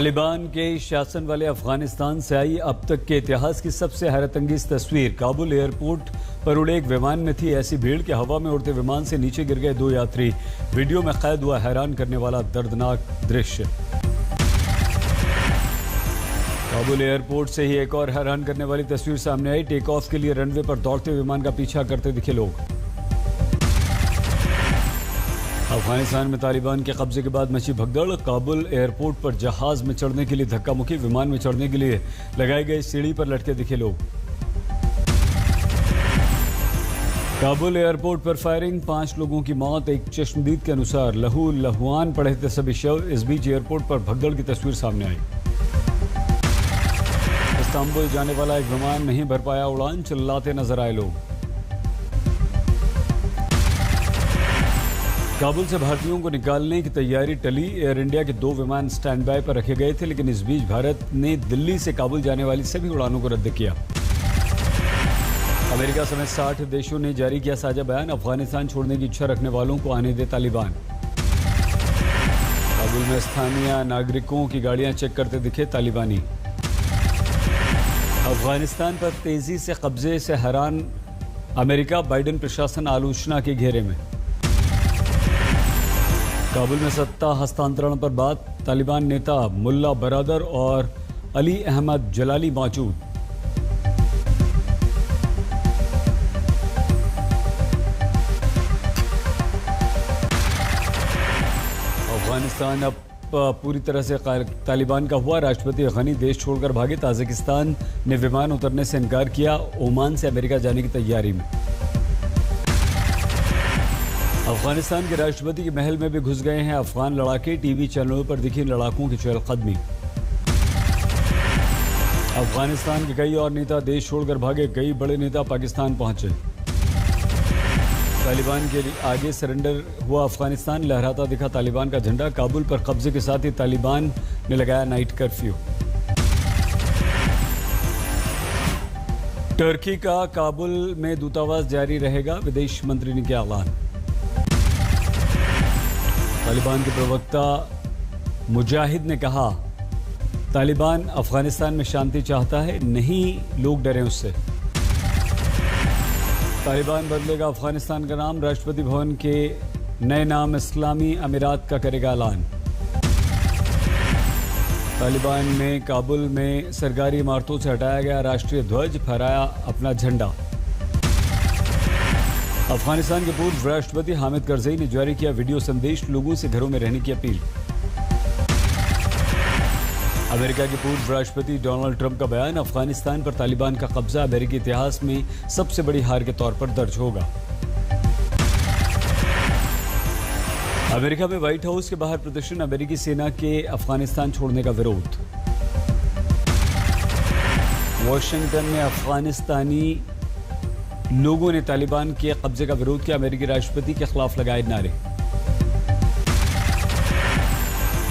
तालिबान के शासन वाले अफगानिस्तान से आई अब तक के इतिहास की सबसे हैरतअंगेज तस्वीर काबुल एयरपोर्ट पर उड़े एक विमान में थी ऐसी भीड़ कि हवा में उड़ते विमान से नीचे गिर गए 2 यात्री। वीडियो में कैद हुआ हैरान करने वाला दर्दनाक दृश्य। काबुल एयरपोर्ट से ही एक और हैरान करने वाली तस्वीर सामने आई। टेक ऑफ के लिए रनवे पर दौड़ते विमान का पीछा करते दिखे लोग। अफगानिस्तान में तालिबान के कब्जे के बाद मची भगदड़। काबुल एयरपोर्ट पर जहाज में चढ़ने के लिए धक्का मुक्की, विमान में चढ़ने के लिए लगाई गई सीढ़ी पर लटके दिखे लोग। काबुल एयरपोर्ट पर फायरिंग, 5 लोगों की मौत। एक चश्मदीद के अनुसार लहू लहुआन पड़े थे सभी शव। इस बीच एयरपोर्ट पर भगदड़ की तस्वीर सामने आई। इस्तांबुल जाने वाला एक विमान नहीं भर पाया उड़ान, चिल्लाते नजर आए लोग। काबुल से भारतीयों को निकालने की तैयारी टली। एयर इंडिया के 2 विमान स्टैंड बाय पर रखे गए थे, लेकिन इस बीच भारत ने दिल्ली से काबुल जाने वाली सभी उड़ानों को रद्द किया। अमेरिका समेत 60 देशों ने जारी किया साझा बयान। अफगानिस्तान छोड़ने की इच्छा रखने वालों को आने दे तालिबान। काबुल में स्थानीय नागरिकों की गाड़ियां चेक करते दिखे तालिबानी। अफगानिस्तान पर तेजी से कब्जे से हैरान अमेरिका, बाइडेन प्रशासन आलोचना के घेरे में। काबुल में सत्ता हस्तांतरण पर बात, तालिबान नेता मुल्ला बरादर और अली अहमद जलाली मौजूद। अफगानिस्तान अब पूरी तरह से तालिबान का हुआ। राष्ट्रपति गनी देश छोड़कर भागे। ताजिकिस्तान ने विमान उतरने से इनकार किया। ओमान से अमेरिका जाने की तैयारी में। अफगानिस्तान के राष्ट्रपति के महल में भी घुस गए हैं अफगान लड़ाके। टीवी चैनलों पर दिखी लड़ाकों की चहलकदमी। अफगानिस्तान के कई और नेता देश छोड़कर भागे। कई बड़े नेता पाकिस्तान पहुंचे। तालिबान के आगे सरेंडर हुआ अफगानिस्तान, लहराता दिखा तालिबान का झंडा। काबुल पर कब्जे के साथ ही तालिबान ने लगाया नाइट कर्फ्यू। टर्की का काबुल में दूतावास जारी रहेगा, विदेश मंत्री ने किया ऐलान। तालिबान के प्रवक्ता मुजाहिद ने कहा, तालिबान अफगानिस्तान में शांति चाहता है, नहीं लोग डरे उससे। तालिबान बदलेगा अफगानिस्तान का नाम, राष्ट्रपति भवन के नए नाम इस्लामी अमीरात का करेगा ऐलान। तालिबान ने काबुल में सरकारी इमारतों से हटाया गया राष्ट्रीय ध्वज, फहराया अपना झंडा। अफगानिस्तान के पूर्व राष्ट्रपति हामिद करजई ने जारी किया वीडियो संदेश, लोगों से घरों में रहने की अपील। अमेरिका के पूर्व राष्ट्रपति डोनाल्ड ट्रंप का बयान, अफगानिस्तान पर तालिबान का कब्जा अमेरिकी इतिहास में सबसे बड़ी हार के तौर पर दर्ज होगा। अमेरिका में व्हाइट हाउस के बाहर प्रदर्शन, अमेरिकी सेना के अफगानिस्तान छोड़ने का विरोध। वॉशिंगटन में अफगानिस्तानी लोगों ने तालिबान के कब्जे का विरोध किया, अमेरिकी राष्ट्रपति के खिलाफ लगाए नारे।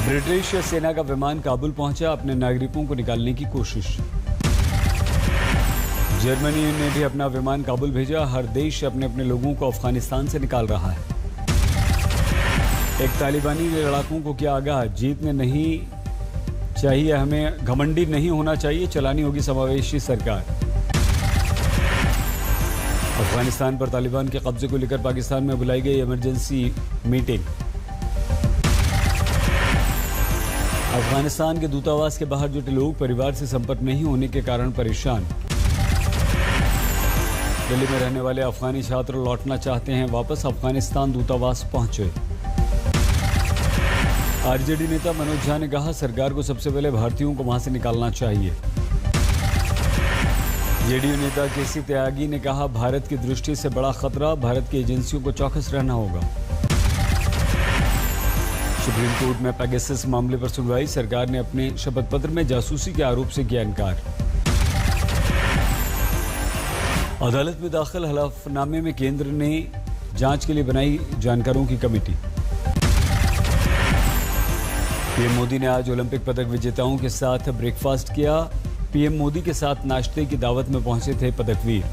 ब्रिटिश सेना का विमान काबुल पहुंचा, अपने नागरिकों को निकालने की कोशिश। जर्मनी ने भी अपना विमान काबुल भेजा। हर देश अपने अपने लोगों को अफगानिस्तान से निकाल रहा है। एक तालिबानी ने लड़ाकों को किया आगाह, जीतने नहीं चाहिए, हमें घमंडी नहीं होना चाहिए, चलानी होगी समावेशी सरकार। अफगानिस्तान पर तालिबान के कब्जे को लेकर पाकिस्तान में बुलाई गई इमरजेंसी मीटिंग। अफगानिस्तान के दूतावास के बाहर जुटे लोग परिवार से संपर्क नहीं होने के कारण परेशान। दिल्ली में रहने वाले अफगानी छात्र लौटना चाहते हैं वापस, अफगानिस्तान दूतावास पहुंचे। आरजेडी नेता मनोज झा ने कहा, सरकार को सबसे पहले भारतीयों को वहां से निकालना चाहिए। जेडीयू नेता केसी त्यागी ने कहा, भारत की दृष्टि से बड़ा खतरा, भारत की एजेंसियों को चौकस रहना होगा। सुप्रीम कोर्ट में पेगासस मामले पर सुनवाई, सरकार ने अपने शपथ पत्र में जासूसी के आरोप से किया इनकार। अदालत में दाखिल हलफनामे में केंद्र ने जांच के लिए बनाई जानकारों की कमेटी। पीएम मोदी ने आज ओलंपिक पदक विजेताओं के साथ ब्रेकफास्ट किया। पीएम मोदी के साथ नाश्ते की दावत में पहुंचे थे पदकवीर।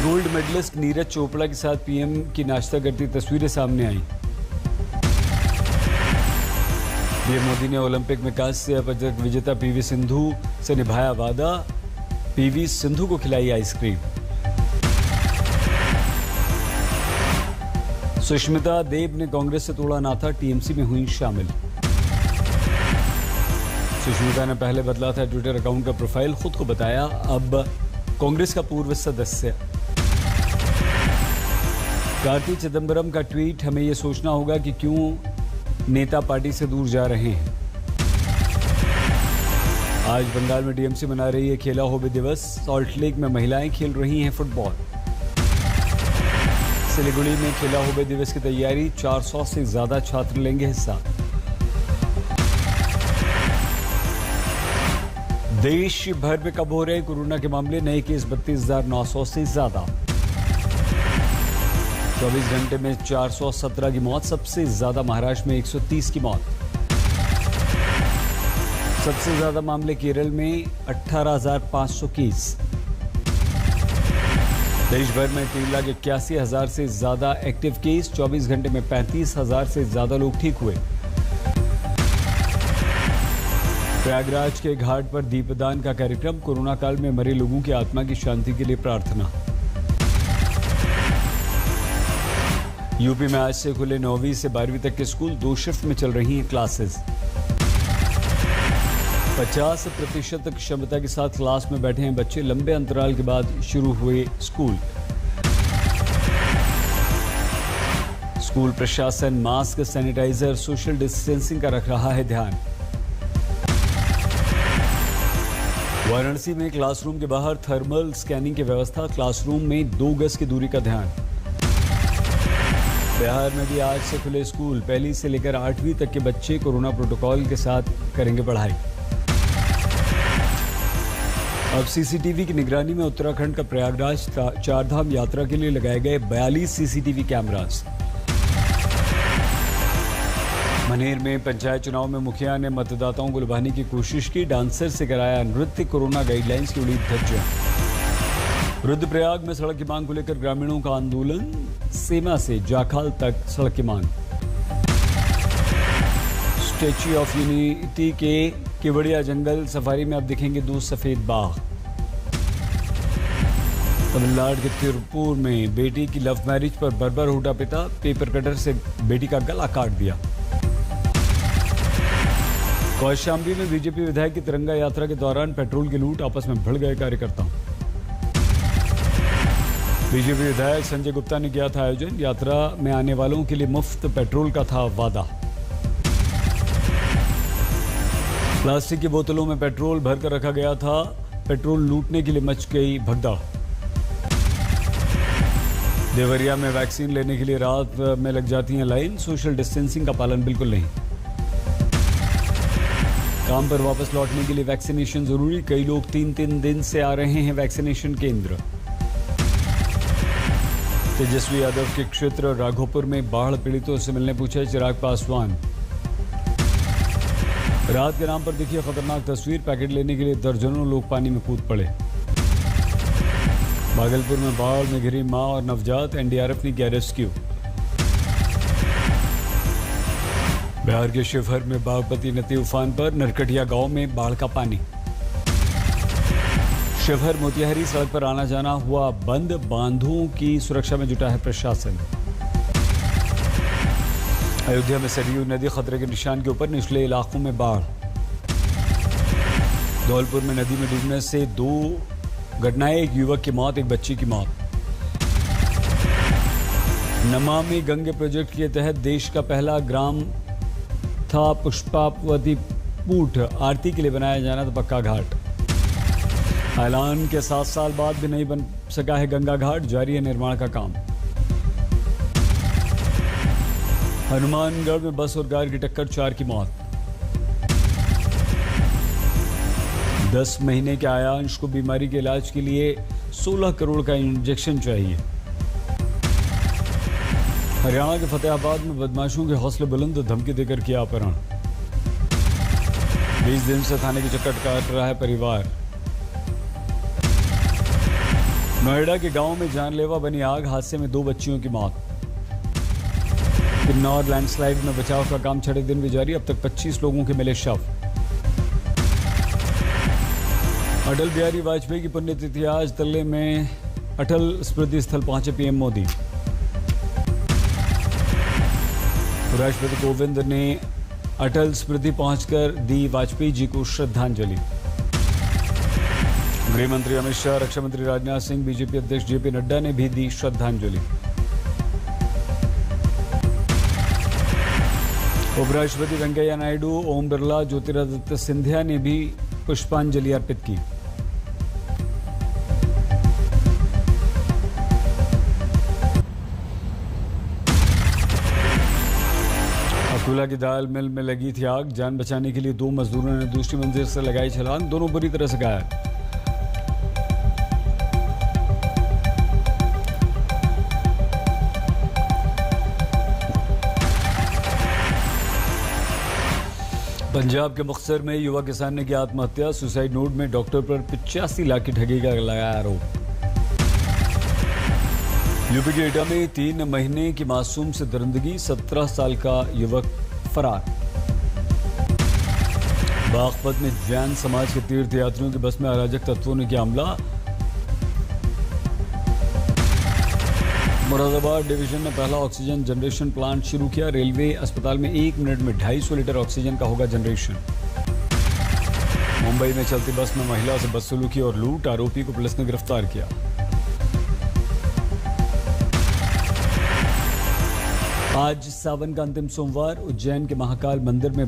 गोल्ड मेडलिस्ट नीरज चोपड़ा के साथ पीएम की नाश्ता करती तस्वीरें सामने आई। पीएम मोदी ने ओलंपिक में कांस्य पदक विजेता पीवी सिंधु से निभाया वादा, पीवी सिंधु को खिलाई आइसक्रीम। सुष्मिता देव ने कांग्रेस से तोड़ा नाता, टीएमसी में हुई शामिल। सुष्मिता ने पहले बदला था ट्विटर अकाउंट का प्रोफाइल, खुद को बताया अब कांग्रेस का पूर्व सदस्य। कार्ति चिदंबरम का ट्वीट, हमें यह सोचना होगा कि क्यों नेता पार्टी से दूर जा रहे हैं। आज बंगाल में टीएमसी मना रही है खेला होबे दिवस, सॉल्ट लेक में महिलाएं खेल रही हैं फुटबॉल। सिलीगुड़ी में खेला होबे दिवस की तैयारी, 400 से ज्यादा छात्र लेंगे हिस्सा। देश भर में कब हो रहे कोरोना के मामले, नए केस 32,900 से ज्यादा। 24 घंटे में 417 की मौत, सबसे ज्यादा महाराष्ट्र में 130 की मौत। सबसे ज्यादा मामले केरल में 18,500 केस। देश भर में 3,81,000 से ज्यादा एक्टिव केस, 24 घंटे में 35,000 से ज्यादा लोग ठीक हुए। प्रयागराज के घाट पर दीपदान का कार्यक्रम, कोरोना काल में मरे लोगों की आत्मा की शांति के लिए प्रार्थना। यूपी में आज से खुले 9वीं से 12वीं तक के स्कूल, 2 शिफ्ट में चल रही हैं क्लासेस। 50% क्षमता के साथ क्लास में बैठे हैं बच्चे, लंबे अंतराल के बाद शुरू हुए स्कूल। स्कूल प्रशासन मास्क, सैनिटाइजर, सोशल डिस्टेंसिंग का रख रहा है ध्यान। वाराणसी में क्लासरूम के बाहर थर्मल स्कैनिंग की व्यवस्था, क्लासरूम में 2 गज की दूरी का ध्यान। बिहार में भी आज से खुले स्कूल, 1ली से लेकर 8वीं तक के बच्चे कोरोना प्रोटोकॉल के साथ करेंगे पढ़ाई। अब सीसीटीवी की निगरानी में उत्तराखंड का प्रयागराज, 4 धाम यात्रा के लिए लगाए गए 42 सीसीटीवी कैमरास। मनेर में पंचायत चुनाव में मुखिया ने मतदाताओं को लुभाने की कोशिश की, डांसर से कराया नृत्य, कोरोना गाइडलाइंस की उड़ी धज्जियां। रुद्रप्रयाग में सड़क की मांग को लेकर ग्रामीणों का आंदोलन, सेमा से जाखाल तक सड़क की मांग। स्टैच्यू ऑफ यूनिटी के केवड़िया जंगल सफारी में अब दिखेंगे 2 सफेद बाघ। तमिलनाडु के तिरुपुर में बेटी की लव मैरिज पर बर्बर उठा पिता, पेपर कटर से बेटी का गला काट दिया। कौशाम्बी में बीजेपी विधायक की तिरंगा यात्रा के दौरान पेट्रोल की लूट, आपस में भिड़ गए कार्यकर्ता। बीजेपी विधायक संजय गुप्ता ने किया था आयोजन, यात्रा में आने वालों के लिए मुफ्त पेट्रोल का था वादा। प्लास्टिक की बोतलों में पेट्रोल भरकर रखा गया था, पेट्रोल लूटने के लिए मच गई भगदड़। देवरिया में वैक्सीन लेने के लिए रात में लग जाती है लाइन, सोशल डिस्टेंसिंग का पालन बिल्कुल नहीं। काम पर वापस लौटने के लिए वैक्सीनेशन जरूरी, कई लोग 3-3 दिन से आ रहे हैं वैक्सीनेशन केंद्र। तेजस्वी यादव के क्षेत्र राघोपुर में बाढ़ पीड़ितों से मिलने पूछे चिराग पासवान। रात के नाम पर देखिए खतरनाक तस्वीर, पैकेट लेने के लिए दर्जनों लोग पानी में कूद पड़े। भागलपुर में बाढ़ में घिरी मां और नवजात, एनडीआरएफ ने किया रेस्क्यू। बिहार के शिवहर में बागमती नदी उफान पर, नरकटिया गांव में बाढ़ का पानी। शिवहर मोतिहारी सड़क पर आना जाना हुआ बंद, बांधों की सुरक्षा में जुटा है प्रशासन। अयोध्या में सरयू नदी खतरे के निशान के ऊपर, निचले इलाकों में बाढ़। धौलपुर में नदी में डूबने से 2 घटनाएं, एक युवक की मौत, एक बच्ची की मौत। नमामि गंगे प्रोजेक्ट के तहत देश का पहला ग्राम था पुष्पावती पूठ, आरती के लिए बनाया जाना था पक्का घाट। ऐलान के 7 साल बाद भी नहीं बन सका है गंगा घाट, जारी है निर्माण का काम। हनुमानगढ़ में बस और कार की टक्कर, 4 की मौत। 10 महीने के आयांश को बीमारी के इलाज के लिए 16 करोड़ का इंजेक्शन चाहिए। हरियाणा के फतेहाबाद में बदमाशों के हौसले बुलंद, धमकी देकर किया अपहरण। 20 दिन से थाने की चक्कर काट रहा है परिवार। नोएडा के गांव में जानलेवा बनी आग, हादसे में 2 बच्चियों की मौत। किन्नौर लैंडस्लाइड में बचाव का काम छठे दिन भी जारी, अब तक 25 लोगों के मिले शव। अटल बिहारी वाजपेयी की पुण्यतिथि आज, दिल्ली में अटल स्मृति स्थल पहुंचे पीएम मोदी। राष्ट्रपति कोविंद ने अटल स्मृति पहुंचकर दी वाजपेयी जी को श्रद्धांजलि। गृह मंत्री अमित शाह, रक्षा मंत्री राजनाथ सिंह, बीजेपी अध्यक्ष जेपी नड्डा ने भी दी श्रद्धांजलि। उपराष्ट्रपति वेंकैया नायडू, ओम बिरला, ज्योतिरादित्य सिंधिया ने भी पुष्पांजलि अर्पित की। अकोला की दाल मिल में लगी थी आग, जान बचाने के लिए 2 मजदूरों ने दूसरी मंजिल से लगाई छलांग, दोनों बुरी तरह से घायल। पंजाब के मुक्तसर में युवा किसान ने की आत्महत्या, सुसाइड नोट में डॉक्टर पर 85 लाख की ठगी का लगाया आरोप। यूपी के एटा में 3 महीने की मासूम से दरिंदगी, 17 साल का युवक फरार। बागपत में जैन समाज के तीर्थ यात्रियों की बस में अराजक तत्वों ने किया हमला। मुरादाबाद डिवीजन ने पहला ऑक्सीजन जनरेशन प्लांट शुरू किया। रेलवे अस्पताल में 1 मिनट में 250 लीटर ऑक्सीजन का होगा जनरेशन। मुंबई में चलती बस में महिला से बदसलूकी और लूट, आरोपी को पुलिस ने गिरफ्तार किया। आज सावन का अंतिम सोमवार, उज्जैन के महाकाल मंदिर में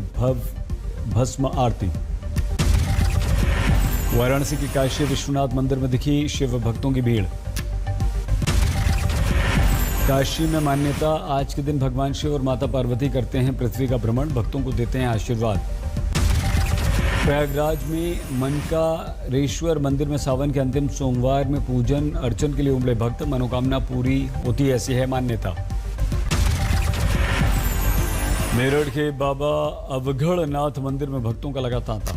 भस्म आरती। वाराणसी के काशी विश्वनाथ मंदिर में दिखी शिव भक्तों की भीड़। काशी में मान्यता, आज के दिन भगवान शिव और माता पार्वती करते हैं पृथ्वी का भ्रमण, भक्तों को देते हैं आशीर्वाद। प्रयागराज में मनकारेश्वर मंदिर में सावन के अंतिम सोमवार में पूजन अर्चन के लिए उमड़े भक्त, मनोकामना पूरी होती ऐसी है मान्यता। मेरठ के बाबा अवघड़ नाथ मंदिर में भक्तों का लगा तांता।